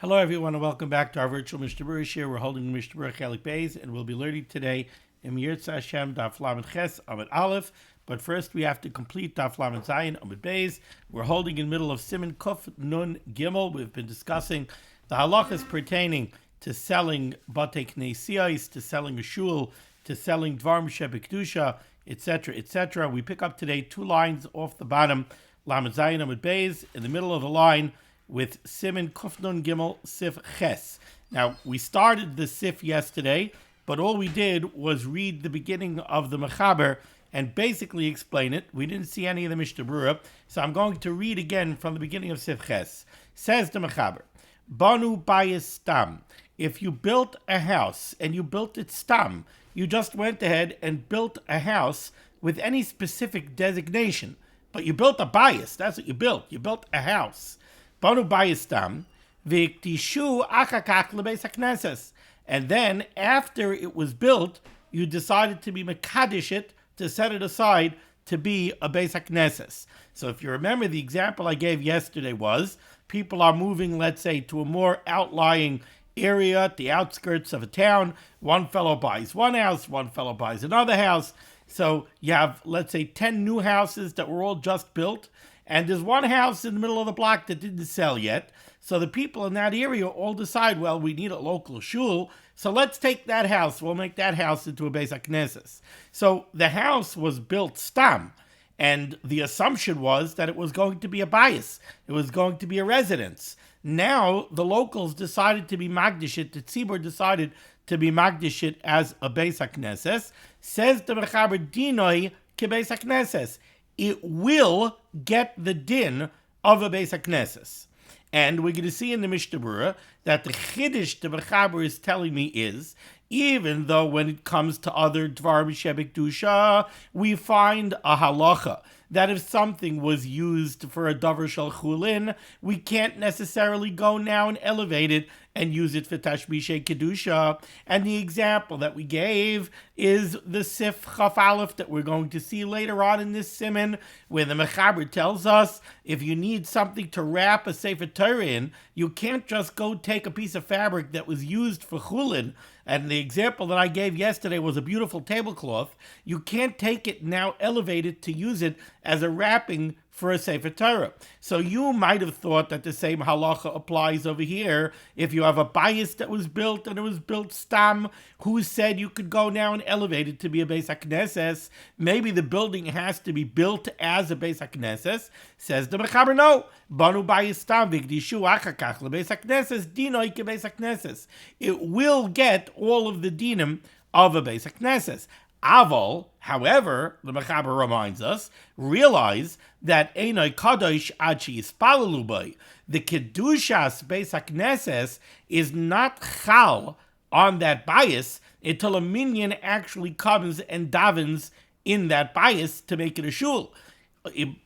Hello everyone and welcome back to our virtual Mishnah Berurah share. We're holding Mishnah Berurah Chelik Beis and we'll be learning today in Yirtzeh Hashem Daf Lamed Ches Amud Aleph. But first we have to complete Daf Lamed Zayin Amud Beis. We're holding in the middle of Siman Kuf Nun Gimel. We've been discussing the halachos pertaining to selling Batei Knesiyos, to selling a Shul, to selling Dvarim Shebekdusha, etc., etc. We pick up today two lines off the bottom, Lamed Zayin Amud Beis, in the middle of the line, with Siman Kuf Nun Gimel Sif Ches. Now, we started the Sif yesterday, but all we did was read the beginning of the Mechaber and basically explain it. We didn't see any of the Mishnah Berurah, so I'm going to read again from the beginning of Sif Ches. Says the Mechaber, Banu bayis stam. If you built a house and you built it stam, you just went ahead and built a house with any specific designation, but you built a bayis. That's what you built. You built a house. Banu bayis stam, v'iktishu achakach lebeis hakneses. And then, after it was built, you decided to be mekadesh it, to set it aside to be a beis hakneses. So if you remember, the example I gave yesterday was, people are moving, let's say, to a more outlying area at the outskirts of a town. One fellow buys one house, one fellow buys another house. So you have, let's say, 10 new houses that were all just built, and there's one house in the middle of the block that didn't sell yet. So the people in that area all decide, well, we need a local shul, so let's take that house. We'll make that house into a beis hakneses. So the house was built stam, and the assumption was that it was going to be a bayis. It was going to be a residence. Now the locals decided to be magdish it. The tzibur decided to be magdish it as a beis hakneses. Says the Mechaber, dinoi ke beis hakneses. It will get the din of a beis hakneses. And we're going to see in the Mishnah Berurah that the chiddush the Mechaber is telling me is, even though when it comes to other dvarim shebekdusha, we find a halacha that if something was used for a davar shel chulin, we can't necessarily go now and elevate it and use it for tashmishei kedusha. And the example that we gave is the Sif Chaf Aleph that we're going to see later on in this Siman, where the Mechaber tells us if you need something to wrap a Sefer Torah in, you can't just go take a piece of fabric that was used for chulin. And the example that I gave yesterday was a beautiful tablecloth. You can't take it now, elevate it to use it as a wrapping for a Sefer Torah. So you might have thought that the same halacha applies over here. If you have a bayis that was built and it was built stam, who said you could go now and elevate it to be a beis hakneses? Maybe the building has to be built as a beis hakneses. Says the Mechaber, no. Banu bayis stam v'ikdishu achakach lebeis hakneses dinoi ke beis hakneses. It will get all of the dinim of a beis hakneses. Aval, however, the Mechaber reminds us, realize that Einoi Kadosh Ad Sheyispalalu Boi, the Kedushas Beis HaKnesses is not chal on that bayis until a minyan actually comes and davens in that bayis to make it a shul.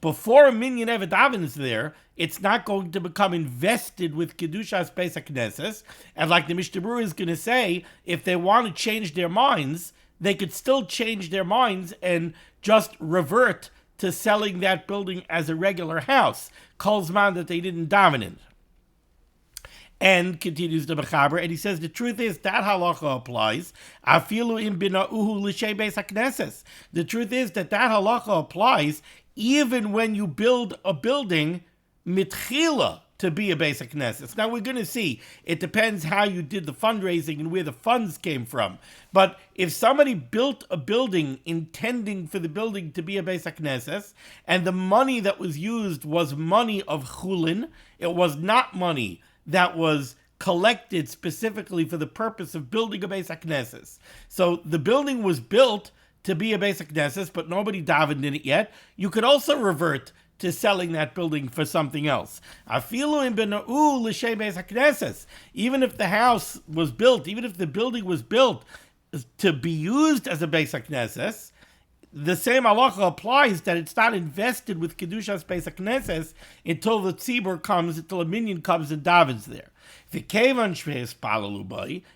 Before a minyan ever davens there, it's not going to become invested with Kedushas Beis HaKnesses, and like the Mishnah Berurah is going to say, if they want to change their minds, they could still change their minds and just revert to selling that building as a regular house, kol zman that they didn't daven in. And continues the Mechaber, and he says the truth is that halacha applies. Afilu im bina'uhu l'shei beis hakneses. The truth is that halacha applies even when you build a building mitchila to be a beis hakneses. Now we're going to see, it depends how you did the fundraising and where the funds came from. But if somebody built a building intending for the building to be a beis hakneses, and the money that was used was money of chulin, it was not money that was collected specifically for the purpose of building a beis hakneses. So the building was built to be a beis hakneses, but nobody davened in it yet. You could also revert to selling that building for something else. Even if the house was built, even if the building was built to be used as a beis hakneses, the same halacha applies that it's not invested with kedushas beis hakneses until the tzibur comes, until a minyan comes and davens there.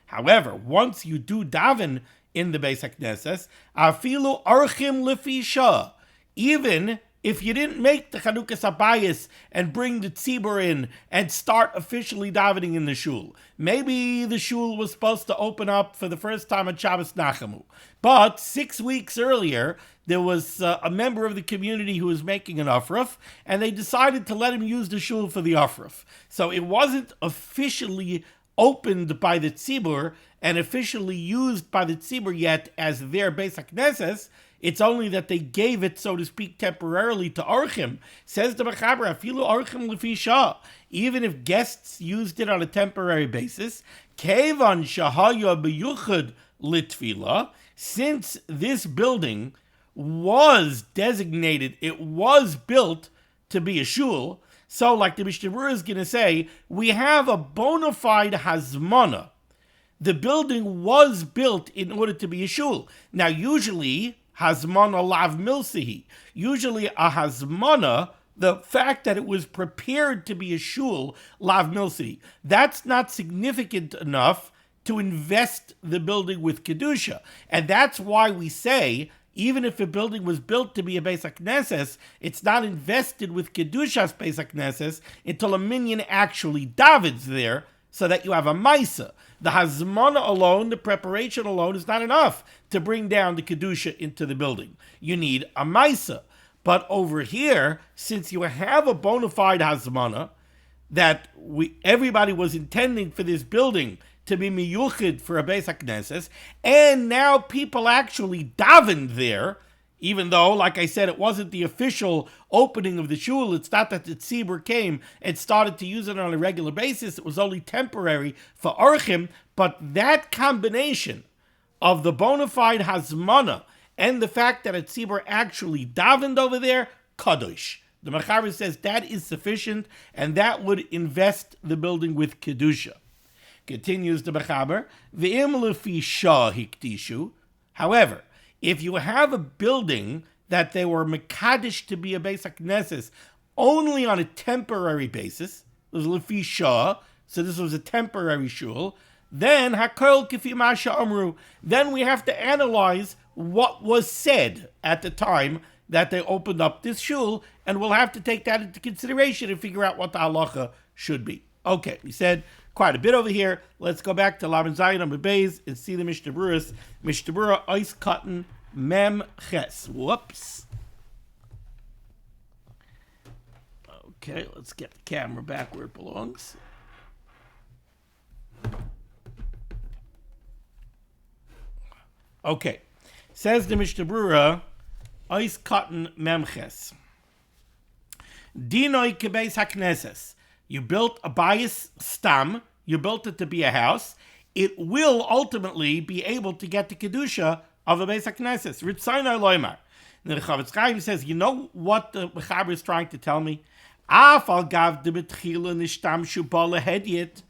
However, once you do daven in the beis hakneses, afilu archim lefisha, even if you didn't make the Chanukas Abayis and bring the tzibur in and start officially davening in the shul. Maybe the shul was supposed to open up for the first time on Shabbos Nachamu. But 6 weeks earlier, there was a member of the community who was making an ofruf, and they decided to let him use the shul for the ofruf. So it wasn't officially opened by the tzibur and officially used by the tzibur yet as their Beis HaKnesses. It's only that they gave it, so to speak, temporarily to Orchim. Says the Mechaber, afilu Orchim lefi shah. Even if guests used it on a temporary basis, kevan shahaya b'yuchad litfila, since this building was designated, it was built to be a shul, so like the Mishnah Berurah is going to say, we have a bona fide hazmana. The building was built in order to be a shul. Now, usually, hazmana lav milsihi. Usually, a hazmana, the fact that it was prepared to be a shul, lav milsihi, that's not significant enough to invest the building with kedusha. And that's why we say, even if a building was built to be a Beis HaKnesses, it's not invested with Kedusha's Beis HaKnesses until a minyan actually davens there, so that you have a Maisa. The Hazmana alone, the preparation alone, is not enough to bring down the Kedusha into the building. You need a Maisa. But over here, since you have a bona fide Hazmana, that everybody was intending for this building to be miyuchid for a Beis HaKnesses, and now people actually davened there, even though, like I said, it wasn't the official opening of the shul. It's not that the tzibur came and started to use it on a regular basis. It was only temporary for Orchim, but that combination of the bona fide hazmana and the fact that a tzibur actually davened over there, kadosh. The Mechaber says that is sufficient, and that would invest the building with kedusha. Continues the Mechaber, V'im lefi shah hikdishu. However, if you have a building that they were mekadesh to be a Beis HaKnesses only on a temporary basis, it was lefi shah, so this was a temporary shul, then hakol kifi ma sha'amru, then we have to analyze what was said at the time that they opened up this shul, and we'll have to take that into consideration and figure out what the halacha should be. Okay, we said quite a bit over here. Let's go back to Lamed Zayin Amud Beis and see the Mishnah Berurah. Mishnah Berurah, Ois Cotton, Mem Ches. Whoops. Okay, let's get the camera back where it belongs. Okay, says the Mishnah Berurah, Ois Cotton, Mem Ches. Dinoi kebeis hakneses. You built a bayis stam, you built it to be a house, it will ultimately be able to get the kedusha of a Beis HaKnesses. Ritzaynai loymar. And the Chavetz Chaim says, you know what the Mechaber is trying to tell me? Afal gav de betchila nishtam shubala hedyet.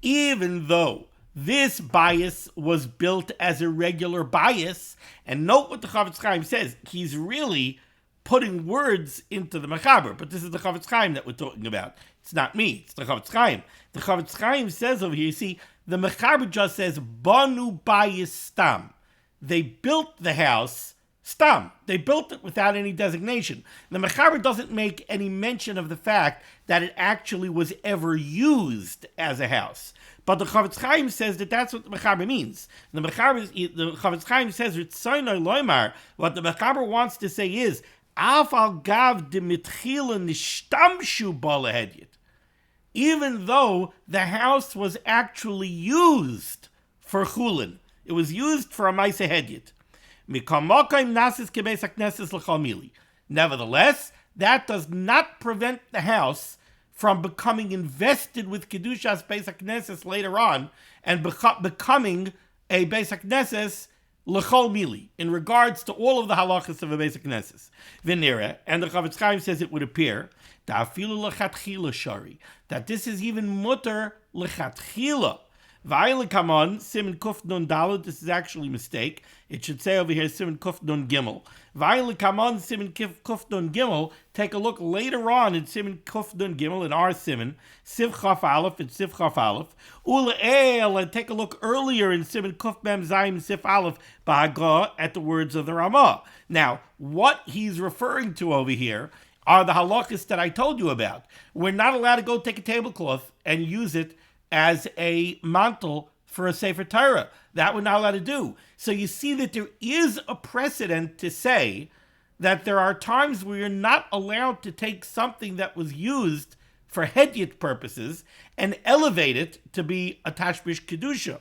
Even though this bayis was built as a regular bayis, and note what the Chavetz Chaim says, he's really putting words into the Mechaber, but this is the Chavetz Chaim that we're talking about. It's not me, it's the Chavetz Chaim. The Chavetz Chaim says over here, you see, the Mechaber just says, Banu bayis stam. They built the house stam. They built it without any designation. The Mechaber doesn't make any mention of the fact that it actually was ever used as a house. But the Chavetz Chaim says that that's what the Mechaber means. The Chavetz Chaim says, Ritzaynai loymar, what the Mechaber wants to say is, Afal gav de mitchila nishtamshu bala hedyet. Even though the house was actually used for chulin, it was used for a ma'aseh hedyet. Mikamokaim nasis kebeis hakneses l'chol mili. Nevertheless, that does not prevent the house from becoming invested with kedushas beis hakneses later on and becoming a beis hakneses l'chol mili in regards to all of the halachos of a beis hakneses. V'nira, and the Chavetz Chaim says it would appear ta'afilu lechatchila shari, that this is even mutter lechatchila. V'ayil kamon siman kuf nun daled. This is actually a mistake. It should say over here siman kuf nun gimel. V'ayil kamon siman kuf nun gimel. Take a look later on in siman kuf nun gimel in our siman siv chaf aleph and siv chaf aleph. Ule'el, and take a look earlier in siman kuf mem zayim siv aleph ba'aga at the words of the Ramah. Now, what he's referring to over here are the halachos that I told you about. We're not allowed to go take a tablecloth and use it as a mantle for a Sefer Torah. That we're not allowed to do. So you see that there is a precedent to say that there are times where you're not allowed to take something that was used for hedyot purposes and elevate it to be a tashmish kedusha.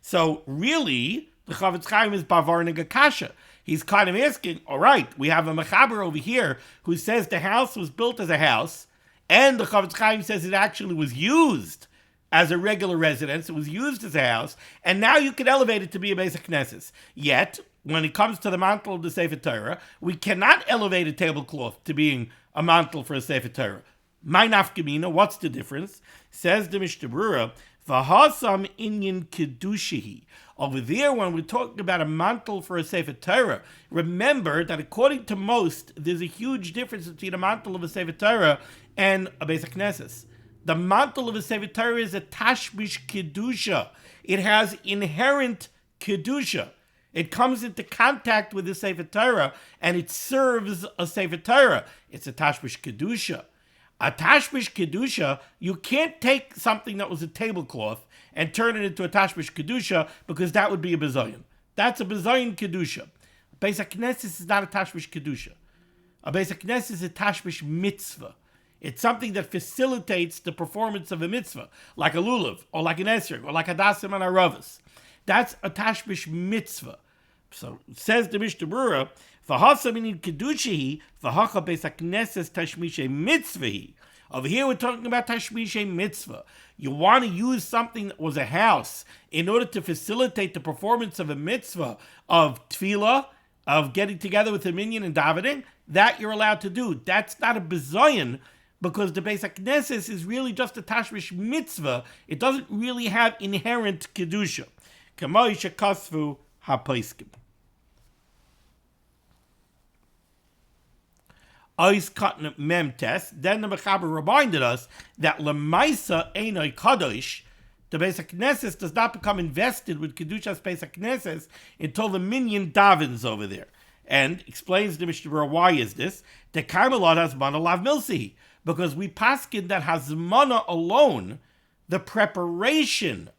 So really, the Chavetz Chaim is bavar kasha. He's kind of asking, all right, we have a mechaber over here who says the house was built as a house, and the Chavetz Chaim says it actually was used as a regular residence, it was used as a house, and now you can elevate it to be a basic knesses. Yet, when it comes to the mantle of the Sefer Torah, we cannot elevate a tablecloth to being a mantle for a Sefer Torah. My nafkamina, what's the difference? Says the Mishnah Berurah, v'hasam inyan kedushihi. Over there, when we're talking about a mantle for a Sefer Torah, remember that according to most, there's a huge difference between a mantle of a Sefer Torah and a basic knesses. The mantle of a Sefer Torah is a tashmish kedusha. It has inherent kedusha. It comes into contact with the Sefer Torah, and it serves a Sefer Torah. It's a tashmish kedusha. A tashmish kedusha, you can't take something that was a tablecloth and turn it into a tashmish kedusha, because that would be a bezoyin. That's a bezoyin kedusha. A basic knesses is not a tashmish kedusha. A basic knesses is a tashmish mitzvah. It's something that facilitates the performance of a mitzvah, like a lulav, or like an esrog, or like a dasim and a ravas. That's a tashmish mitzvah. So says the Mishnah Berurah, v'hasa minin kedushihi, v'hacha beis hakneses tashmishi mitzvahi. Over here we're talking about tashmishi mitzvah. You want to use something that was a house in order to facilitate the performance of a mitzvah of tefillah, of getting together with a minyan and davening. That you're allowed to do. That's not a bezoyin, because the Beis HaKnesses is really just a tashmish mitzvah. It doesn't really have inherent kedusha. Kamoi shekasvu hapoiskim. Ois katan mem test. Then the Mechaber reminded us that lemaisa einoi kadosh. The Beis HaKnesses does not become invested with kedushas Beis HaKnesses until the minyan davens over there. And explains the Mishnah Berurah, why is this? The Karmelot has mana lav milsi. Because we paskin that hazmana alone, the preparation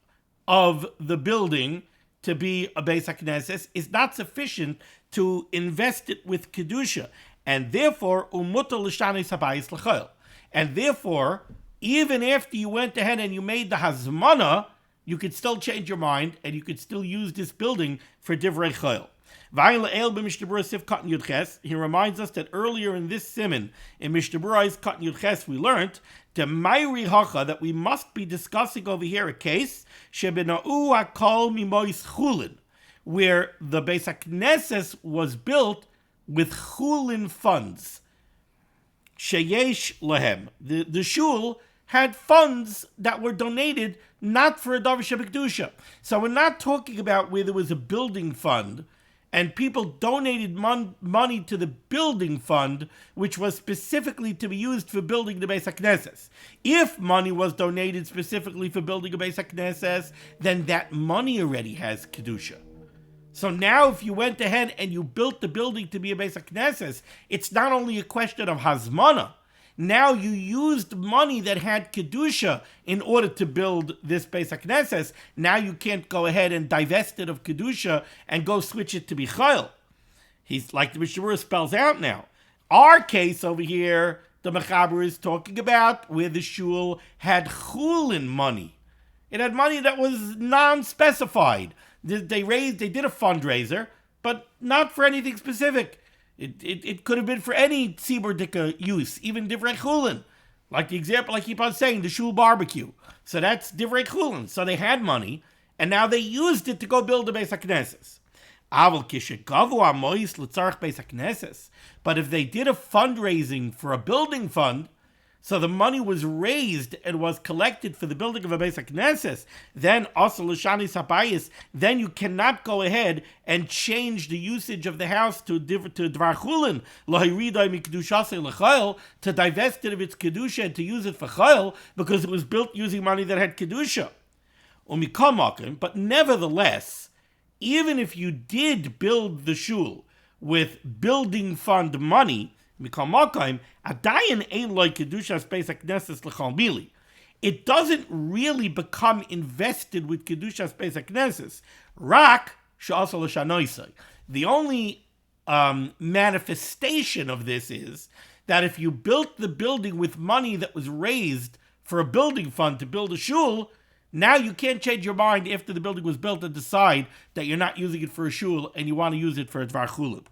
of the building to be a Beis HaKnesses is not sufficient to invest it with kedusha, and therefore umuta l'shanis habayis l'chayil. And therefore, even after you went ahead and you made the hazmana, you could still change your mind and you could still use this building for divrei chayil. He reminds us that earlier in this Siman, in Mishnah Berurah's Katan Yudches, we learned the Mayri Hacha, that we must be discussing over here a case shebena'u hakol mimois chulin, where the Beis HaKnesses was built with chulin funds. Sheyesh lahem, the Shul had funds that were donated not for a davar shebekdusha. So we're not talking about where there was a building fund and people donated money to the building fund, which was specifically to be used for building the Beis HaKnesses. If money was donated specifically for building a Beis HaKnesses, then that money already has kedusha. So now if you went ahead and you built the building to be a Beis HaKnesses, it's not only a question of hazmana. Now you used money that had kedusha in order to build this Beis HaKnesses. Now you can't go ahead and divest it of kedusha and go switch it to be chayil. He's like the Mishnah Berurah spells out now. Our case over here, the Mechaber is talking about where the Shul had chulin money. It had money that was non-specified. They did a fundraiser, but not for anything specific. It could have been for any tzibur dika use, even divrei chulin. Like the example I keep on saying, the Shul barbecue. So that's divrei chulin. So they had money, and now they used it to go build the Beis HaKnesses. But if they did a fundraising for a building fund, so the money was raised and was collected for the building of a Beis HaKnesses, then also l'shanis habayis, then you cannot go ahead and change the usage of the house to dvar chulin, lahiridai mikedushasei l'chayil, to divest it of its kedusha and to use it for chayil, because it was built using money that had kedusha. But nevertheless, even if you did build the shul with building fund money, Mikol Makom, Adayin ain't like Kedushas Beis HaKnesses L'chol Mili. It doesn't really become invested with Kedushas Beis HaKnesses. Rak she'asa l'shanoisai. The only manifestation of this is that if you built the building with money that was raised for a building fund to build a shul, now you can't change your mind after the building was built and decide that you're not using it for a shul and you want to use it for a dvar chulub.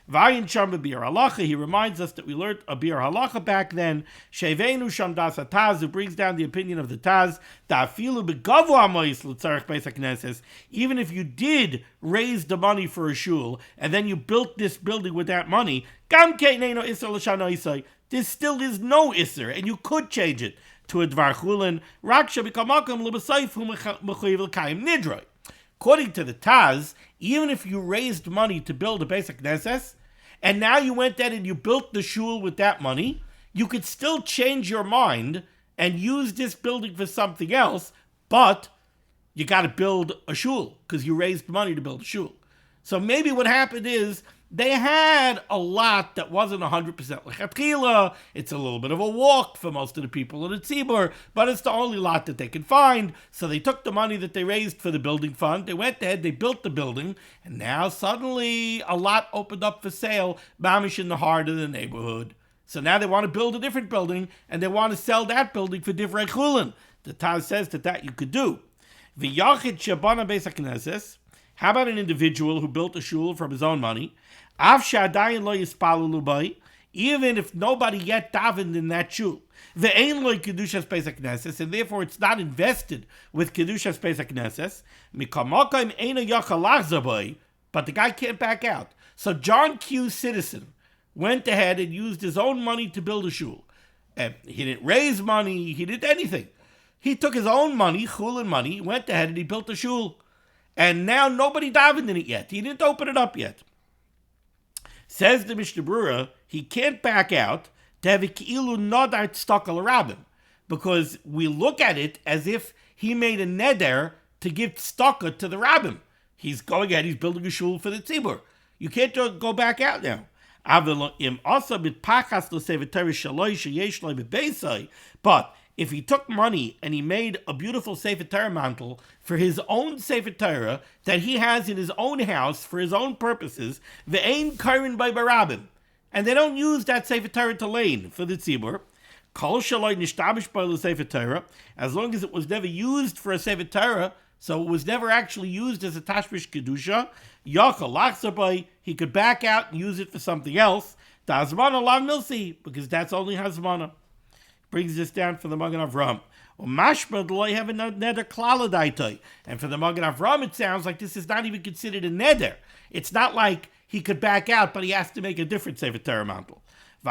Vayin sham b'biur halacha, he reminds us that we learned a biur halacha back then. Sheveinu sham das Taz, who brings down the opinion of the Taz, da'afilu begavua mois l'tzarech beis hakneses. Even if you did raise the money for a shul and then you built this building with that money, gam ke'neino iser l'shanoisai. There still is no iser, and you could change it to a dvar chulin. Rak shebikamakom l'basayif hu mechuyev l'kayim nidroi. According to the Taz, even if you raised money to build a Beis HaKnesses, and now you went there and you built the shul with that money, you could still change your mind and use this building for something else, but you got to build a shul because you raised money to build a shul. So maybe what happened is they had a lot that wasn't 100% lechatchila. It's a little bit of a walk for most of the people in the tzibur, but it's the only lot that they could find. So they took the money that they raised for the building fund, they went ahead, they built the building, and now suddenly a lot opened up for sale, mamish in the heart of the neighborhood. So now they want to build a different building, and they want to sell that building for divrei chulin. The Taz says that you could do. V'yachid shabana beis hakneses. How about an individual who built a shul from his own money? Even if nobody yet davened in that shul, ve'ein lo kedushas beis hakneses, and therefore it's not invested with kedushas beis hakneses. Mikamakim eina yachal lachzor boi, but the guy can't back out. So John Q. Citizen went ahead and used his own money to build a shul. He didn't raise money, he didn't anything. He took his own money, chulin money, went ahead and he built a shul. And now nobody davened in it yet. He didn't open it up yet. Says the Mishnah Berurah, he can't back out to have a ki'ilu nodar tzedakah l'rabim, because we look at it as if he made a neder to give tzedakah to the rabbim. He's going ahead, he's building a shul for the tzibur. You can't go back out now. But if he took money and he made a beautiful Sefer Torah mantle for his own Sefer Torah that he has in his own house for his own purposes, ve'ein kairin by barabim, and they don't use that Sefer Torah to lane for the tzibur, kol shaloi nishtabish by the Sefer Torah, as long as it was never used for a Sefer Torah, so it was never actually used as a tashmish kedusha, yachal lachzor by, he could back out and use it for something else, da hazmana lav milsi, because that's only hazmana. Brings this down for the Magen Avraham. And for the Magen Avraham, it sounds like this is not even considered a neder. It's not like he could back out, but he has to make a different Sefer Torah mantle. The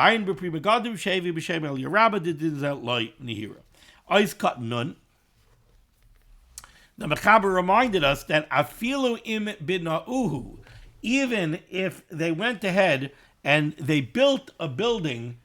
Mechaber reminded us that afilu im bina'uhu, even if they went ahead and they built a building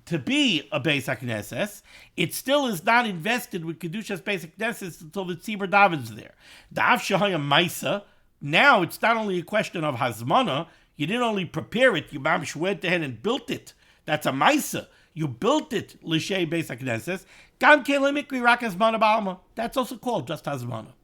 to be a Beis HaKnesses, it still is not invested with Kedushas Beis HaKnesses until the Tzibur davens there. Da'af shehaya maisa, now it's not only a question of hazmana, you didn't only prepare it, you mamish went ahead and built it. That's a maisa. You built it, l'shei Beis HaKnesses. Gam ke'le mikri rak hazmana ba'alma. That's also called just hazmana.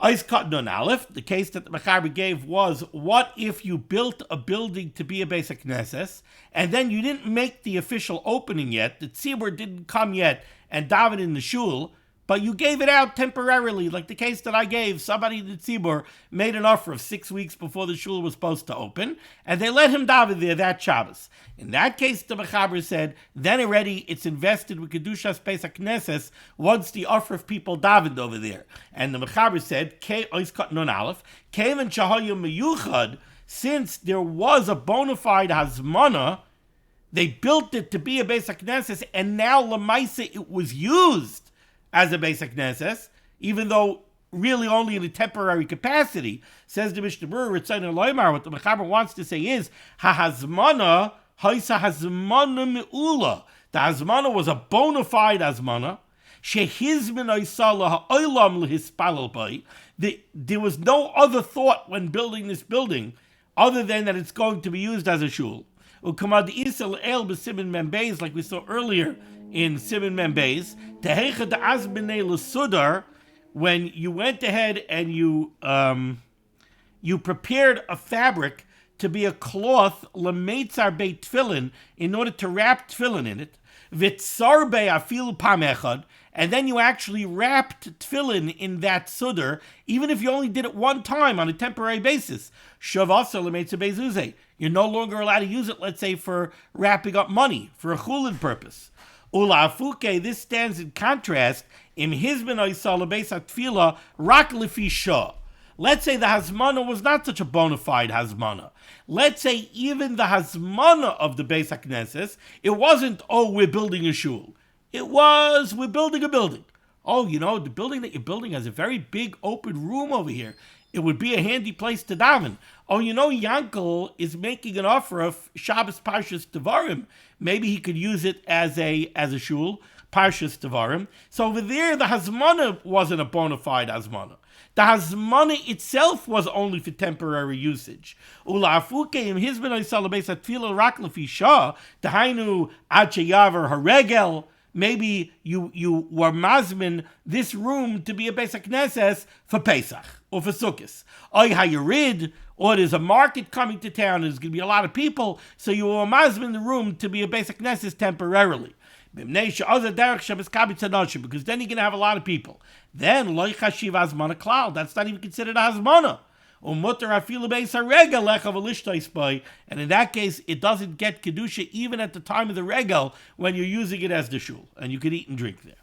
Eis cut nun aleph, the case that the Mechaber gave was, what if you built a building to be a Beis HaKnesses, and then you didn't make the official opening yet, the tzibur didn't come yet and daven in the shul, but you gave it out temporarily, like the case that I gave. Somebody in the tzibur made an offer of 6 weeks before the shul was supposed to open, and they let him daven there that Shabbos. In that case, the Mechaber said, then already it's invested with Kedushas Beis HaKnesses once the offer of people davened over there. And the Mechaber said, Ois kat nun aleph, Kevan shahayu meyuchad, since there was a bona fide hazmana, they built it to be a Beis HaKnesses, and now lemaisa it was used as a Beis HaKnesses, even though really only in a temporary capacity. Says the Mishnah Berurah, Ritzayin Loimar, what the Mechaber wants to say is, ha-hazmana, haisa hazmana me'ula. The hazmana was a bona fide hazmana. Shehizmin oisala ha'olam lehispalel bai. There was no other thought when building this building other than that it's going to be used as a shul. Ukamad isel el b'simin membeis, like we saw earlier in Siman membeis. Tehecha da'az b'nei l'sudar, when you went ahead and you prepared a fabric to be a cloth lemeitzar beit tefillin, in order to wrap tefillin in it. Vitzar be afilu pam echad, and then you actually wrapped tefillin in that sudar, even if you only did it one time on a temporary basis. Shavasa lemeitzar beizuzeh. You're no longer allowed to use it, let's say, for wrapping up money, for a chulin purpose. Ula afuke, this stands in contrast, im hizben oisal lebeis atfila rak lefi shah. Let's say the hazmana was not such a bona fide hazmana. Let's say even the hazmana of the Beis HaKnesses, it wasn't, oh, we're building a shul. It was, we're building a building. Oh, the building that you're building has a very big open room over here. It would be a handy place to daven. Oh, Yankel is making an offer of Shabbos Parshas Devarim. Maybe he could use it as a shul, Parshas Devarim. So over there, the hazmana wasn't a bona fide hazmana. The hazmana itself was only for temporary usage. Ula'afukeim hizben oisal lebeis atfila rak lefi shah, dahainu ad sheyaver haregel. Maybe you were mazmin this room to be a Beis HaKnesses for Pesach or for Sukkot. Oy hayerid, or there's a market coming to town, there's going to be a lot of people, so you were mazmin the room to be a Beis HaKnesses temporarily. Because then you're going to have a lot of people. Then, loy chashiv hazmana klal, that's not even considered a hazmana. And in that case, it doesn't get kedusha even at the time of the regel when you're using it as the shul, and you can eat and drink there.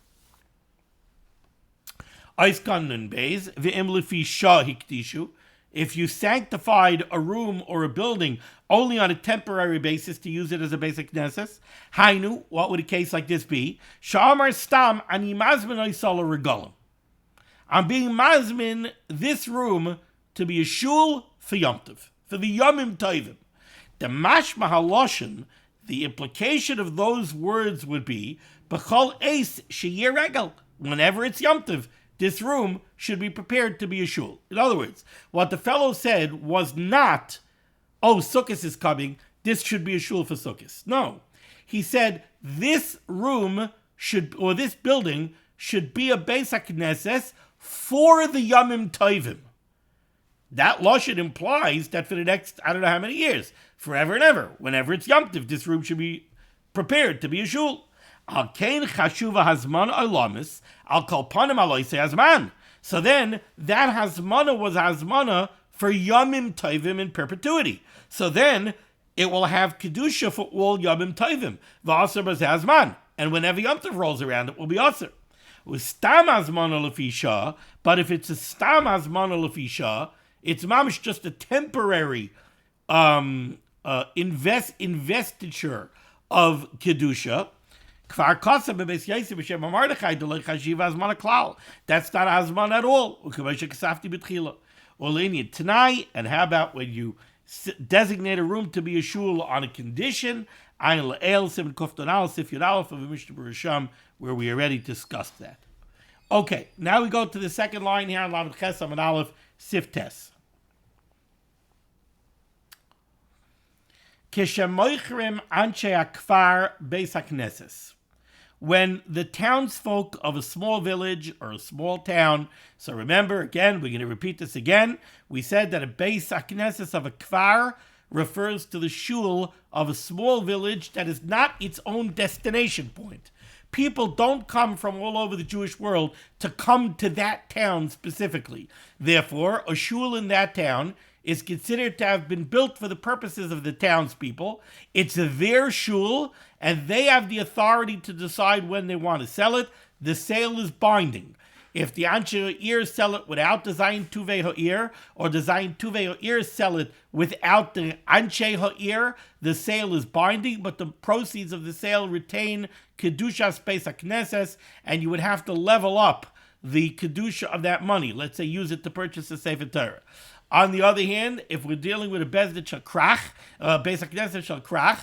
If you sanctified a room or a building only on a temporary basis to use it as a Beis HaKnesses, hainu, what would a case like this be? Sha'amar stam ani mazmin oisal regalim. I'm being mazmin this room to be a shul for Yom Tov, for the Yomim Tovim. The mashma haloshen, the implication of those words would be, b'chol eis sheyeh regel, whenever it's Yom Tov, this room should be prepared to be a shul. In other words, what the fellow said was not, oh, Sukkot is coming, this should be a shul for Sukkot. No. He said this room should, or this building should be a Beis HaKnesses for the Yomim Tovim. That lashon implies that for the next, I don't know how many years, forever and ever, whenever it's Yom Tov, this room should be prepared to be a shul. Al kein chashuva hazman olamis, al kol panim aloise hazman. So then, that hazmana was hazmana for Yomim Tovim in perpetuity. So then, it will have kedusha for all Yomim Tovim. V'aser b'zeh hazman. And whenever Yom Tov rolls around, it will be aser. Stam hazmana lefi shah, but if it's a stam hazmana lefi shah, it's mamish just a temporary investiture of kedusha. Kfar kasa bebeis yosef b'shem Mordechai deloi chashiv hazman klal. That's not hazman at all. Ukavoshe kasafti b'tchila. Oleni tonight. And how about when you designate a room to be a shul on a condition? Ayin le'el seven kufton al sif yud aleph of Mishnah Berurah, where we already discussed that. Okay, now we go to the second line here on Lamed Ches Amud Aleph Sif Tes. Kishemoichrim anshe akfar Beis HaKnesses. When the townsfolk of a small village or a small town, so remember again, we're going to repeat this again, we said that a Beis HaKnesses of a kfar refers to the shul of a small village that is not its own destination point. People don't come from all over the Jewish world to come to that town specifically. Therefore, a shul in that town is considered to have been built for the purposes of the townspeople. It's their shul, and they have the authority to decide when they want to sell it. The sale is binding. If the Anshe Ha'ir sell it without the Zayin Tuvei Ha'ir, or the Zayin Tuvei Ha'ir sell it without the Anshe Ha'ir, the sale is binding, but the proceeds of the sale retain Kedushas Beis HaKnesses, and you would have to level up the Kedusha of that money. Let's say use it to purchase a Sefer Torah. On the other hand, if we're dealing with a Bezdin Shal Krach, Beis HaKnesses Shal Krach,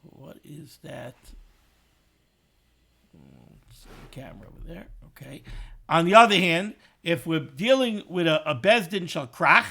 what is that? The camera over there, okay. On the other hand, if we're dealing with a Bezdin Shal Krach,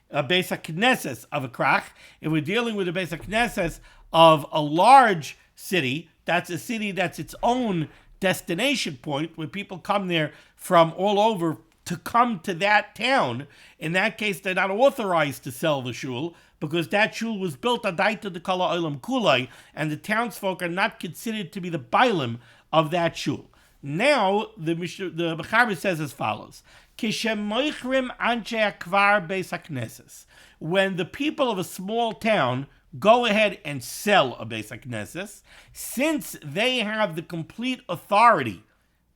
a Beis HaKnesses of a Krach, if we're dealing with a Beis HaKnesses of a large city, that's a city that's its own destination point where people come there from all over to come to that town. In that case, they're not authorized to sell the shul because that shul was built adaita de kala olam kulai, and the townsfolk are not considered to be the bailim of that shul. Now, the Mechaber says as follows: Kishemoichrim anshe akvar beis hakneses. When the people of a small town go ahead and sell a beis hakneses, since they have the complete authority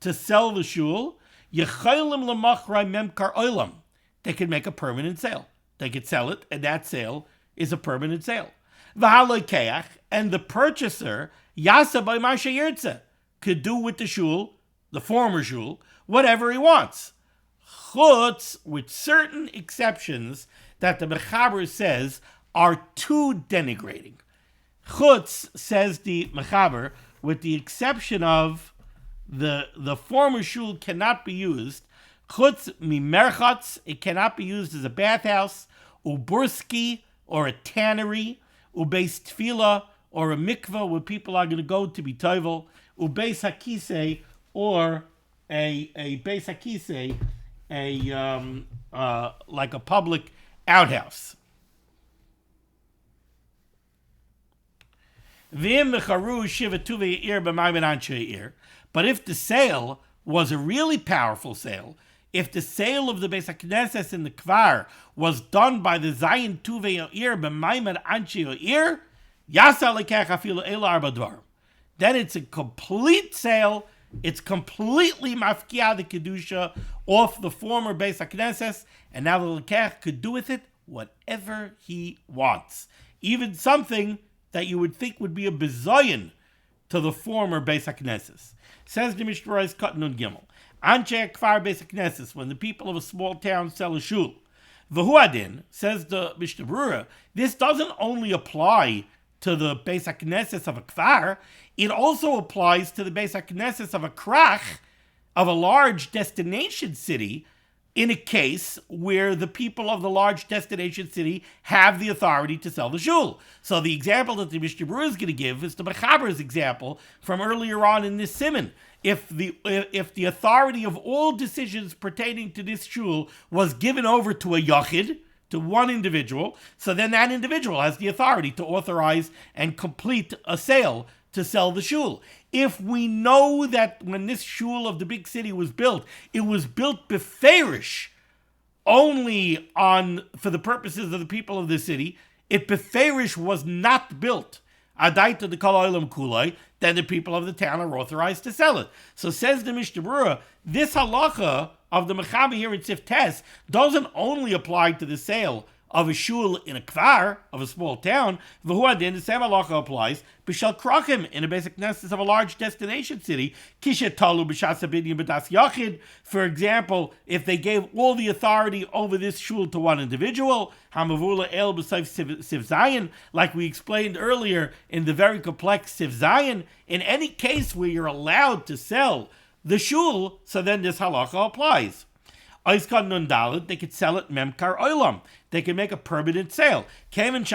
to sell the shul, yecholim lemachrai memkar olam. They can make a permanent sale. They could sell it, and that sale is a permanent sale. V'halokeach, and the purchaser yasa by masha yirtze, could do with the shul, the former shul, whatever he wants. Chutz, with certain exceptions that the Mechaber says are too denigrating. Chutz, says the Mechaber, with the exception of the former shul cannot be used. Chutz mimerchatz, it cannot be used as a bathhouse, uburski, or a tannery, ubeis tefillah, or a mikveh where people are going to go to be tovel, ubeis hakisei, or a beis hakisei, like a public outhouse. But if the sale was a really powerful sale, if the sale of the Beis HaKnesses in the Kvar was done by the Zayin Tuvei Oir b'Maimed Anshe Oir, Yasa lekech afilu ela arba dvarim. Then it's a complete sale. It's completely mafkia the kedusha off the former Beis HaKnesses, and now the lekech could do with it whatever he wants, even something that you would think would be a bizayin to the former Beis HaKnesses. Says the Mishnah Berurah Cut Nun Gimel. Anshe Kfar Beis HaKnesses, when the people of a small town sell a shul. V'hu adin, says the Mishnah Berurah, this doesn't only apply to the Beis HaKnesses of a Kfar, it also applies to the Beis HaKnesses of a Krach, of a large destination city, in a case where the people of the large destination city have the authority to sell the shul. So the example that the Mishnah Berurah is going to give is the Mechaber's example from earlier on in this Siman. If the authority of all decisions pertaining to this shul was given over to a yachid, to one individual, so then that individual has the authority to authorize and complete a sale to sell the shul. If we know that when this shul of the big city was built, it was built beferish only for the purposes of the people of the city, it beferish was not built adaita de kol olam kulai, then the people of the town are authorized to sell it. So says the Mishnah Berurah, this halacha of the Mechaber here in Sif Tes doesn't only apply to the sale of a shul in a kvar, of a small town. V'hu adin, the same halacha applies b'shal krachim, in a Beis HaKnesses of a large destination city. Kishet talu b'shas habinyan b'das yachid. For example, if they gave all the authority over this shul to one individual, hamavula el b'sayf Siv Zayin, like we explained earlier in the very complex Siv Zayin, in any case where you're allowed to sell the shul, so then this halacha applies. They could sell it memkar olam. They can make a permanent sale. Since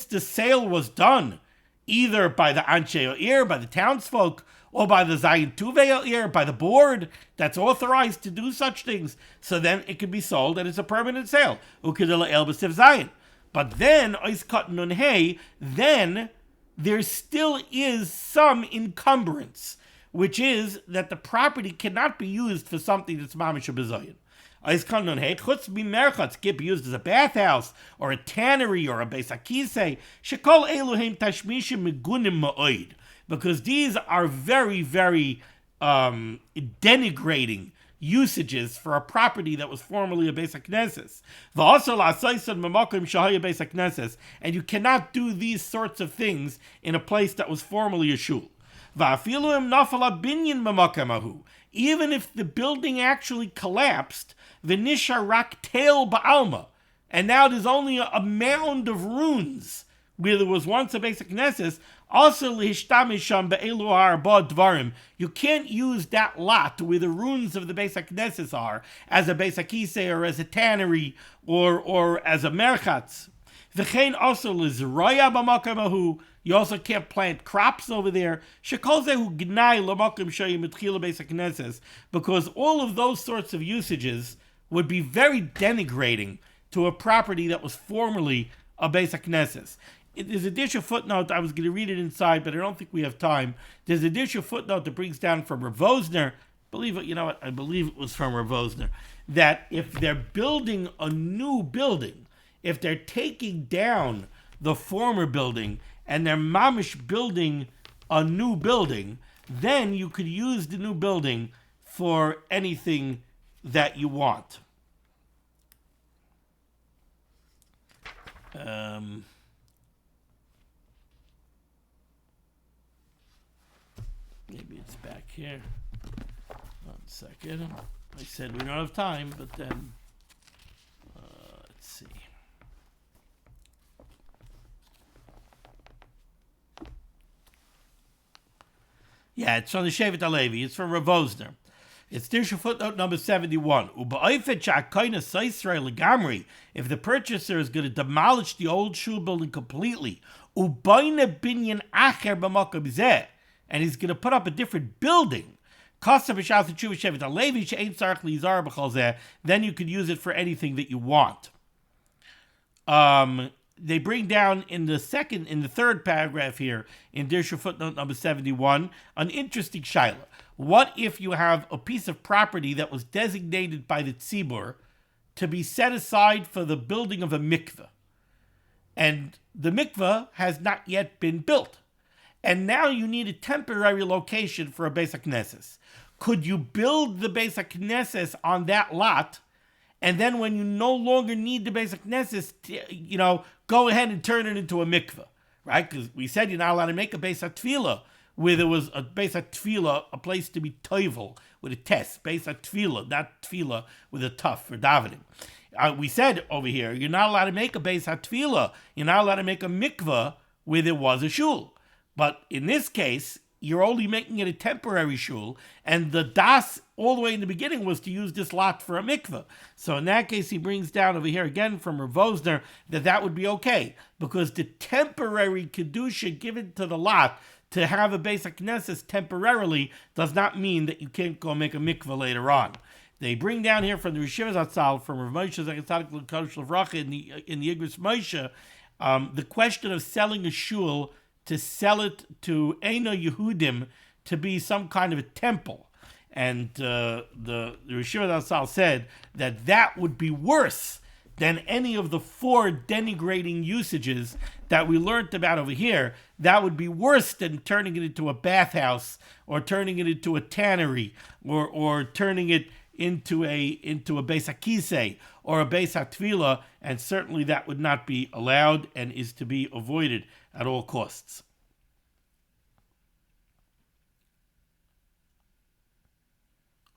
the sale was done either by the anshe oir, by the townsfolk, or by the zayin tuvei oir, by the board that's authorized to do such things, so then it can be sold and it's a permanent sale. But then there still is some encumbrance, which is that the property cannot be used for something that's mamish b'zayin. Chutz can't be used as a bathhouse, or a tannery, or a beis hakisei. Shekol eluhem tashmishi megunim ma'oid, because these are very, very denigrating usages for a property that was formerly a Beis HaKnesses. And you cannot do these sorts of things in a place that was formerly a shul. Even if the building actually collapsed, and now there's only a mound of ruins where there was once a Beis HaKnesses, you can't use that lot where the ruins of the Beis HaKnesses are as a Beis HaKisei, or as a tannery, or as a merchatz. V'chein also l'zroya b'makom ahu. You also can't plant crops over there. Shekol zehu gnai l'makom shoyim mitchila beis hakneses, because all of those sorts of usages would be very denigrating to a property that was formerly a beis hakneses. There's a Dirshu footnote. I was going to read it inside, but I don't think we have time. There's a Dirshu footnote that brings down from Rav Vosner. I believe it was from Rav Vosner, that if they're building a new building, if they're taking down the former building and they're mamish building a new building, then you could use the new building for anything that you want. Maybe it's back here. 1 second. I said we don't have time, but then let's see. Yeah, it's from the Shevet HaLevi. It's from Rav Vosner. It's Dirshu footnote number 71. If the purchaser is going to demolish the old shul building completely, and he's going to put up a different building, then you could use it for anything that you want. They bring down in the third paragraph here, in Dirshu footnote number 71, an interesting shaila. What if you have a piece of property that was designated by the tzibur to be set aside for the building of a mikveh, and the mikveh has not yet been built, and now you need a temporary location for a Beis HaKnesses? Could you build the Beis HaKnesses on that lot, and then when you no longer need the Beis HaKnesses, go ahead and turn it into a mikveh, right? Because we said you're not allowed to make a Beis HaTfilah where there was a Beis HaTfilah, a place to be toivel with a test, Beis HaTfilah, not tefillah with a tuff for davening. We said over here, you're not allowed to make a Beis HaTfilah, you're not allowed to make a mikveh where there was a shul. But in this case, you're only making it a temporary shul, and the das all the way in the beginning was to use this lot for a mikveh. So in that case, he brings down over here again from Rav Vosner that would be okay, because the temporary kedusha given to the lot to have a Beis HaKnesses temporarily does not mean that you can't go make a mikveh later on. They bring down here from the Rishivas Hatzal, from Rav Moshe Zakatzaddik L'Kodesh L'Vracha in the Igros Moshe, the question of selling a shul, to sell it to Eino Yehudim to be some kind of a temple. And the Rishivas Hatzal said that would be worse than any of the 4 denigrating usages that we learned about over here. That would be worse than turning it into a bathhouse, or turning it into a tannery, or turning it into a Beis HaKisei or a Beis HaTfilah, and certainly that would not be allowed and is to be avoided at all costs.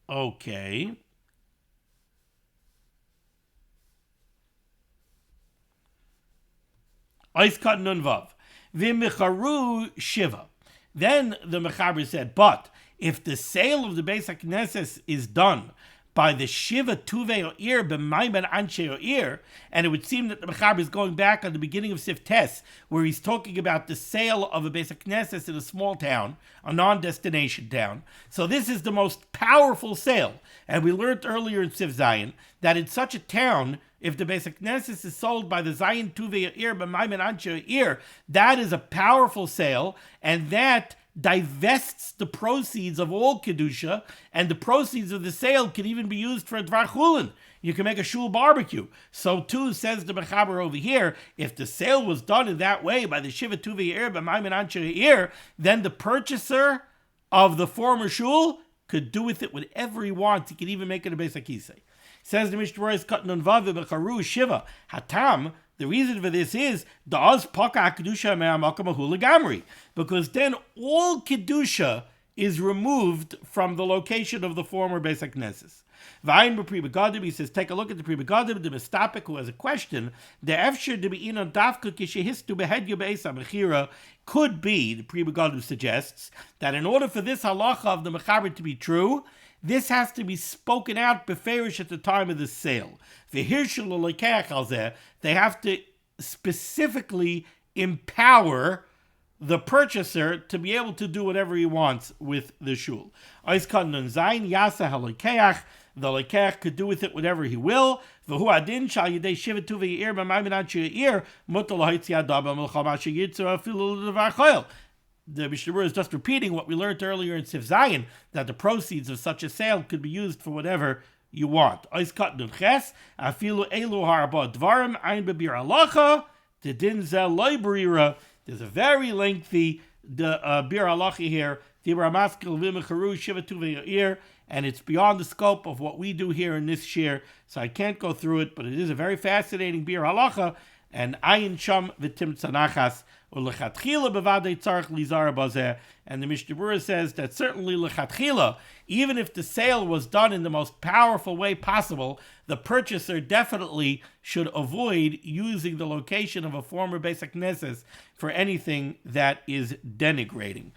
Okay. Oiskat Nun Vav. V'micharu Shiva. Then the Mechaber said, but if the sale of the Beis HaKnesses is done by the Shiva Tuvei O'ir b'Maimen Anshe O'ir, and it would seem that the Mechaber is going back on the beginning of Sif Tes, where he's talking about the sale of a Beis HaKnesses in a small town, a non-destination town. So this is the most powerful sale. And we learned earlier in Sif Zion that in such a town, if the Beis HaKnesses is sold by the Zion Tuvei O'ir b'Maimen Anshe O'ir, that is a powerful sale, and that divests the proceeds of all kedusha, and the proceeds of the sale can even be used for a dvar chulin. You can make a shul barbecue. So too, says the Mechaber over here, if the sale was done in that way by the Shiva Tuvei O'ir b'Maimen Anshe O'ir, then the purchaser of the former shul could do with it whatever he wants. He could even make it a Beis HaKisei. Says the Mishnah Berurah, Kat Nun Vav v'Charu Shiva Hatam. The reason for this is Da'az Paka Kedusha Me'amakam Ahu Legamri, because then all Kedusha is removed from the location of the former Beis HaKnesses. V'ayin b'Pri Begadim, he says, take a look at the Pri Begadim, the Mistapik, who has a question. The Efshir de Be'inon Davka Kishehistu Behedyu Be'esa Mechira could be, the Pri Begadim suggests, that in order for this halacha of the Mechaber to be true, this has to be spoken out beferish at the time of the sale. They have to specifically empower the purchaser to be able to do whatever he wants with the shul. The lekeach could do with it whatever he will. The Mishnah Berurah is just repeating what we learned earlier in Sif Zayin, that the proceeds of such a sale could be used for whatever you want. There's a very lengthy bir halacha here, and it's beyond the scope of what we do here in this shir, so I can't go through it, but it is a very fascinating bir halacha, and ayin sham v'tim tzanachas u'lechatchila bevadei tzarich lizar bazeh. And the Mishnah Berurah says that certainly lechatchila, even if the sale was done in the most powerful way possible, the purchaser definitely should avoid using the location of a former Beis HaKnesses for anything that is denigrating.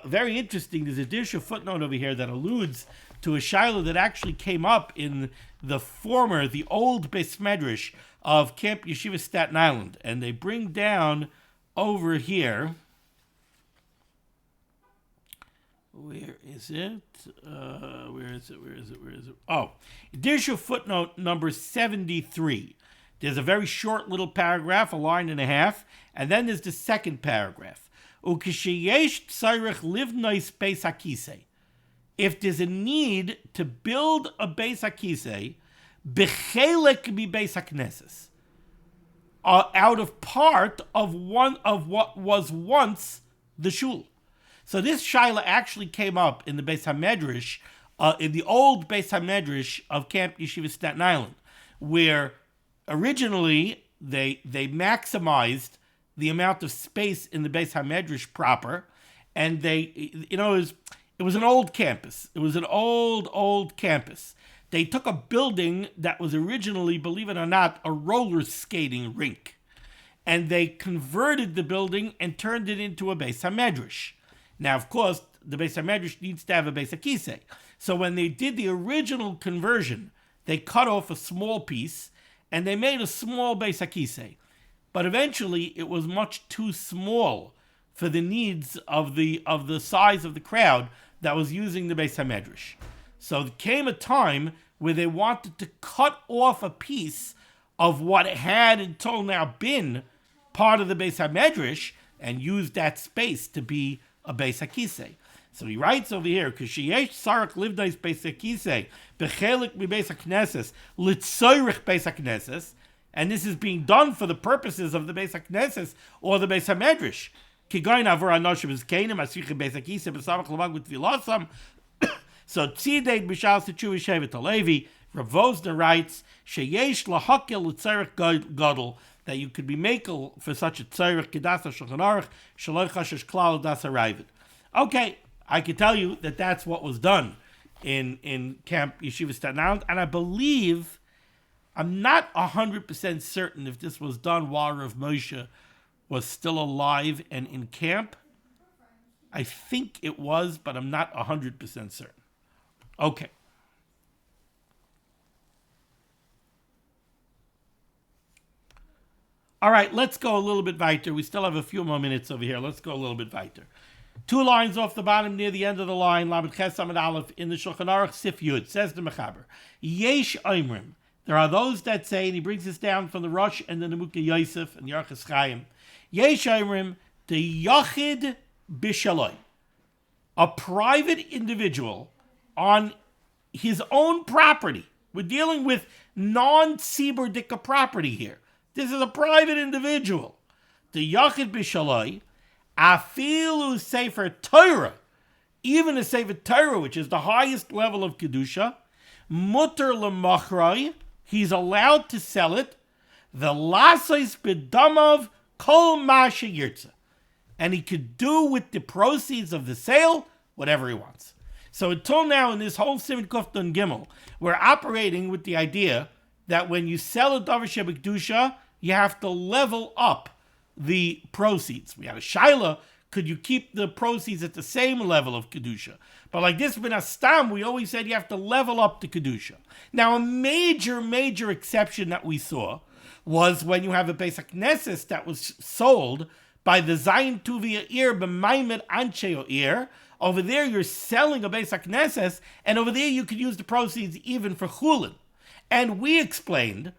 Very interesting, there's a Dirshu footnote over here that alludes to a shaila that actually came up in the old Beis Medrash of Camp Yeshiva Staten Island. And they bring down over here, where is it? Oh, Dirshu footnote number 73. There's a very short little paragraph, a line and a half, and then there's the second paragraph. If there's a need to build a Beis HaKisei, b'chelek mi Beis HaKnesses, out of part of one of what was once the shul. So this shaila actually came up in the Beis HaMedrash, in the old Beis HaMedrash of Camp Yeshiva Staten Island, where originally they maximized the amount of space in the Beis HaMedrash proper, and it was an old campus. It was an old campus. They took a building that was originally, believe it or not, a roller skating rink, and they converted the building and turned it into a Beis HaMedrash. Now, of course, the Beis HaMedrash needs to have a Beis HaKisei. So when they did the original conversion, they cut off a small piece, and they made a small Beis HaKisei. But eventually, it was much too small for the needs of the size of the crowd that was using the Beis HaMedrash. So there came a time where they wanted to cut off a piece of what had until now been part of the Beis HaMedrash and use that space to be a Beis HaKisei. So he writes over here, "K'sheyesh sarach livdais Beis HaKisei b'chelik mi Beis HaKnesses litzoyrich Beis HaKnesses." And this is being done for the purposes of the Beis HaKnesses or the Beis HaMedrash. So Tzidei B'Shal Sichuv Shevet HaLevi, Rav Vosner writes, Sheyesh lahakel l'tzarech gadol, that you could be makel for such a tzarech kedasa shulchan aruch shaloi chashish klal das harayvid. Okay, I can tell you that that's what was done in Camp Yeshiva Staten Island, and I believe, I'm not 100% certain if this was done while Rav Moshe was still alive and in camp. I think it was, but I'm not 100% certain. Okay. All right, let's go a little bit weiter. We still have a few more minutes over here. Let's go a little bit weiter. 2 lines off the bottom near the end of the line, Lamed Ches Amud Aleph, in the Shulchan Aruch Sif Yud, says the Mechaber, Yesh Oimrim. There are those that say, and he brings this down from the Rosh and the Nemuka Yosef and Yarchas Chaim, Yesh Oimrim, the Yachid Bishaloi, a private individual on his own property. We're dealing with non-Tzibur Dika property here. This is a private individual. The Yachid Bishaloi, Afilu Sefer Torah, even a Sefer Torah, which is the highest level of Kedusha, Mutter L'Machroi, he's allowed to sell it, the Lasais B'damav Kol Ma Sheyirtza, and he could do with the proceeds of the sale whatever he wants. So until now, in this whole Siman Kufton Gimel, we're operating with the idea that when you sell a Davar Shebekdusha, you have to level up the proceeds. We had a Shaila, could you keep the proceeds at the same level of Kedusha? But like this Ben Astam, we always said you have to level up the Kedusha. Now a major exception that we saw was when you have a Beis HaKnesses that was sold by the Zayin Tuvia Ir b'maimed Ansheo Ir. Over there, you're selling a Beis HaKnesses, and over there you could use the proceeds even for chulin. And we explained,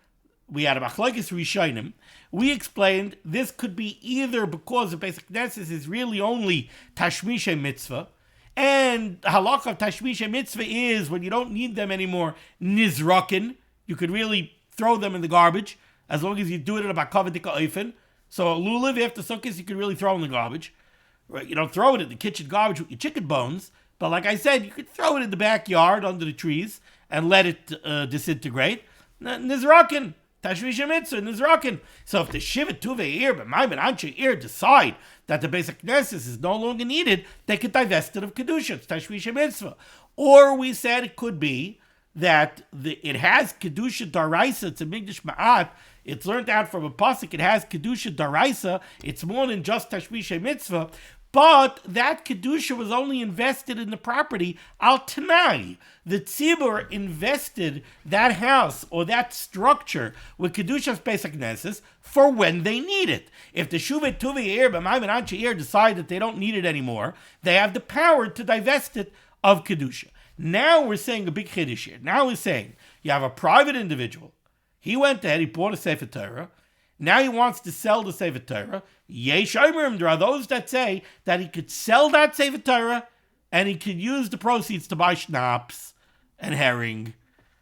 we had a machlokes rishonim, we explained this could be either because the Beis HaKnesses is really only tashmishi mitzvah, and halachos of tashmishi mitzvah is when you don't need them anymore, nizrakin, you could really throw them in the garbage, as long as you do it in a bakavadika oifen. So a lulav after sukkahs, you could really throw in the garbage. Right? You don't throw it in the kitchen garbage with your chicken bones, but like I said, you could throw it in the backyard under the trees and let it disintegrate. Nizrakin, tashmishi mitzvah, nizrakin. So if the shiva tuvei ir b'maimed anshe ir decide that the Beis HaKnesses is no longer needed, they could divest it of kedusha. It's tashmishi mitzvah. Or we said it could be that it has kedusha daraisa. It's a migdash ma'at. It's learned out from a pasuk. It has kedusha daraisa. It's more than just tashmishi mitzvah. But that kedusha was only invested in the property al tanai. The tzibur invested that house or that structure with kedusha's Beis HaKnesses for when they need it. If the shuvet tuvi ir b'maimed anshe ir decide that they don't need it anymore, they have the power to divest it of kedusha. Now we're saying a big chiddush here. Now we're saying you have a private individual. He went ahead, he bought a Sefer Torah. Now he wants to sell the Sefer Torah. Yesh Omerim, there are those that say that he could sell that Sefer Torah and he could use the proceeds to buy schnapps and herring.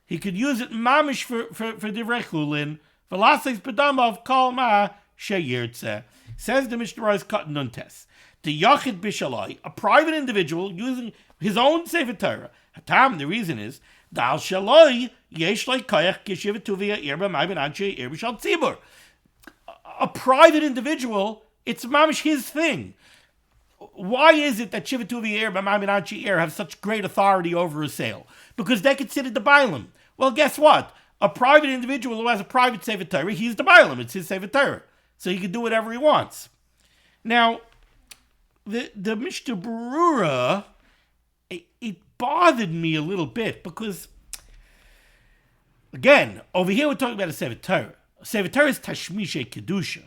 He could use it mamish for divrei chulin. V'laseis b'damav kol ma sheyirtze. Says the Mishnah Berurah cut nuntes. The Yachid Bishalai, a private individual using his own Sefer Torah. Hatam, the reason is, Dal Shaloi, Yesh Lai Koyach Kishiv Tuvia Irba Maiben Anshe Irba Shal Tzibur. A private individual, it's mamish his thing. Why is it that Shiva Tuvia Irba Maiben Anshe Ir have such great authority over a sale? Because they considered the Bailam. Well, guess what? A private individual who has a private Sefer Torah, he's the Bailam. It's his Sefer Torah. So he can do whatever he wants. Now, the Mishnah Berurah, it bothered me a little bit because, again, over here we're talking about a Sefer Torah. A Sefer Torah is tashmishi kedusha.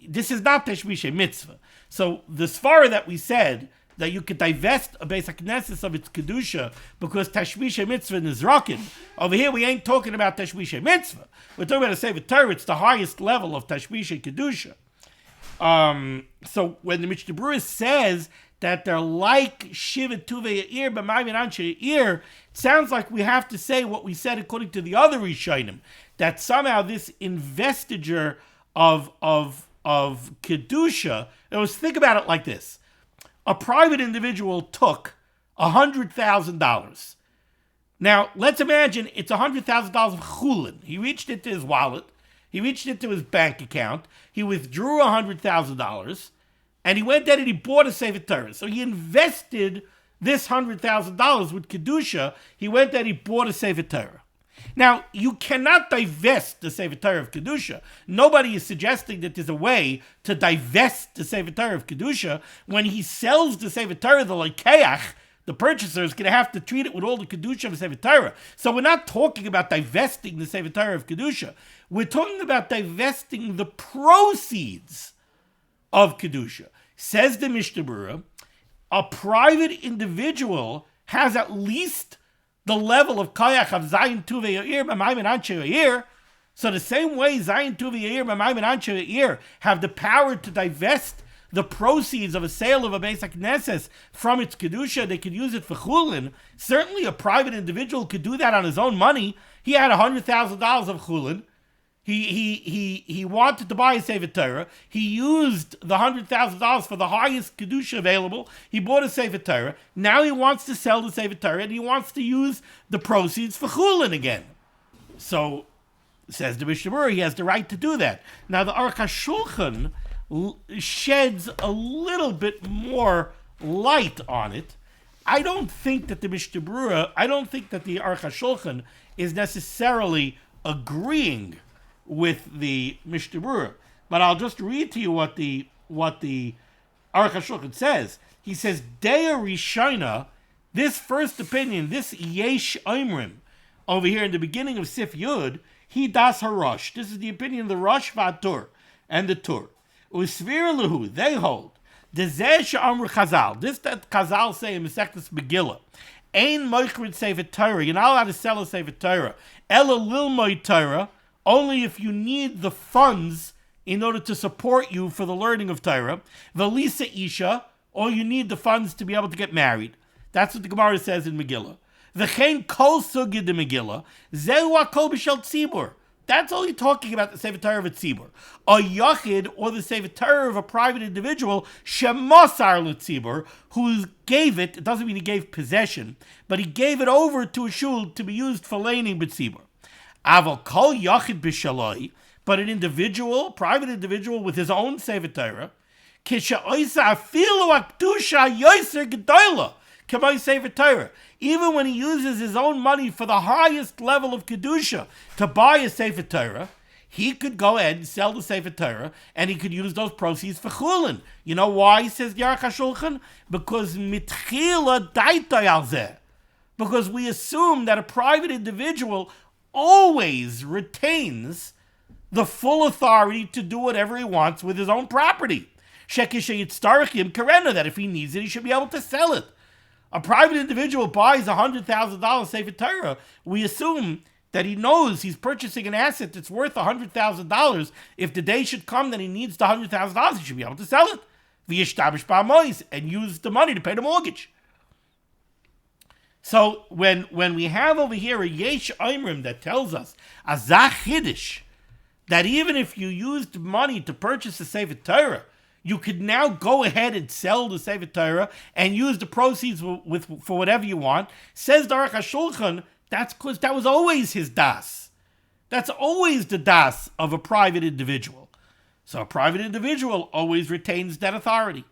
This is not tashmishi mitzvah. So the svara that we said that you could divest a Beis HaKnesses of its kedusha because tashmishi mitzvah is rockin'. Over here we ain't talking about tashmishi mitzvah. We're talking about a Sefer Torah. It's the highest level of tashmishi kedusha. So when the Mishnah Berurah says that they're like Shiva Tuvei Ir b'maimed anshe Ir, it sounds like we have to say what we said according to the other Rishonim, that somehow this investiture of kedusha. Think about it like this: a private individual took $100,000. Now let's imagine it's $100,000 of chulin. He reached into his wallet. He reached into his bank account. He withdrew $100,000, and he went there and he bought a Sefer Torah. So he invested this $100,000 with kedusha. He went there and he bought a Sefer Torah. Now, you cannot divest the Sefer Torah of kedusha. Nobody is suggesting that there's a way to divest the Sefer Torah of kedusha. When he sells the Sefer Torah, the lekeach, the purchaser is going to have to treat it with all the kedusha of the Sefer Torah. So we're not talking about divesting the Sefer Torah of kedusha. We're talking about divesting the proceeds of kedusha. Says the Mishnah Berurah, a private individual has at least the level of koyach of Zayin Tuvei Ir b'maimed anshe Ir. So the same way Zayin Tuvei Ir b'maimed anshe Ir have the power to divest the proceeds of a sale of a Beis HaKnesses from its kedusha, they could use it for chulin. Certainly a private individual could do that on his own money. He had $100,000 of chulin. He wanted to buy a Sefer Torah. He used the $100,000 for the highest kedusha available. He bought a Sefer Torah. Now he wants to sell the Sefer Torah and he wants to use the proceeds for chulin again. So, says the Mishnah Berurah, he has the right to do that. Now the Aruch HaShulchan sheds a little bit more light on it. I don't think that the Mishnah Berurah, I don't think that the Aruch HaShulchan is necessarily agreeing with the Mishnah Berurah. But I'll just read to you what the Aruch HaShulchan says. He says, Deya Rishona, this first opinion, this Yesh Oimrim, over here in the beginning of Sif Yud, He das harosh. This is the opinion of the Rosh V'Atur and the Tur. Usvir lehu, they hold. Dezeh she'amru Chazal. This that Chazal say in Masechtas Megillah. Ein moichrid Sefer Torah. You're not allowed to sell a Sefer Torah. Ela lilmoid Torah. Only if you need the funds in order to support you for the learning of Torah. Velisa isha, or you need the funds to be able to get married. That's what the Gemara says in Megillah. V'chein kol sugya de Megillah, zehu hakol b'shel tzibur. That's only talking about the Sefer Torah of a tzibur. A yachid, or the Sefer Torah of a private individual, shemosar l'tzibur, who gave it doesn't mean he gave possession, but he gave it over to a shul to be used for laning b'tzibur. Aval kol yachid b'shaloi, but an individual, private individual with his own Sefer Torah, kisha afilu akdusha yoser gedola, k'may Sefer Torah. Even when he uses his own money for the highest level of kedusha to buy a Sefer Torah, he could go ahead and sell the Sefer Torah, and he could use those proceeds for chulin. You know why, says Yarach HaShulchan? Because mitchila daitay al zeh. Because we assume that a private individual always retains the full authority to do whatever he wants with his own property. Shekisha yitztarachim karena, that if he needs it, he should be able to sell it. A private individual buys $100,000 Sefer Torah, we assume that he knows he's purchasing an asset that's worth $100,000. If the day should come that he needs the $100,000, he should be able to sell it. V'yishtabish ba'amois, and use the money to pay the mortgage. So when we have over here a Yesh Oimrim that tells us, a Zach Hiddish, that even if you used money to purchase a Sefer Torah, you could now go ahead and sell the Sefer Torah and use the proceeds for whatever you want. Says Darach HaShulchan, that's because that was always his das. That's always the das of a private individual. So a private individual always retains that authority.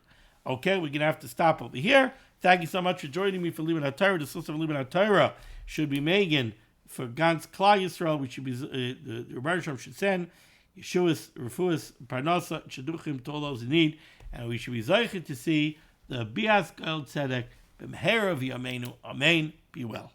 Okay, we're going to have to stop over here. Thank you so much for joining me for limud HaTorah. The source of limud HaTorah should be Megan for Gans Klal Yisrael, which should be the Rebbe Shalom should send Yeshua's, Refuas, Parnasa, Shaduchim to all those in need, and we should be zeicher to see the Bias Gal Tzedek B'mehera v'yameinu. Amen. Be well.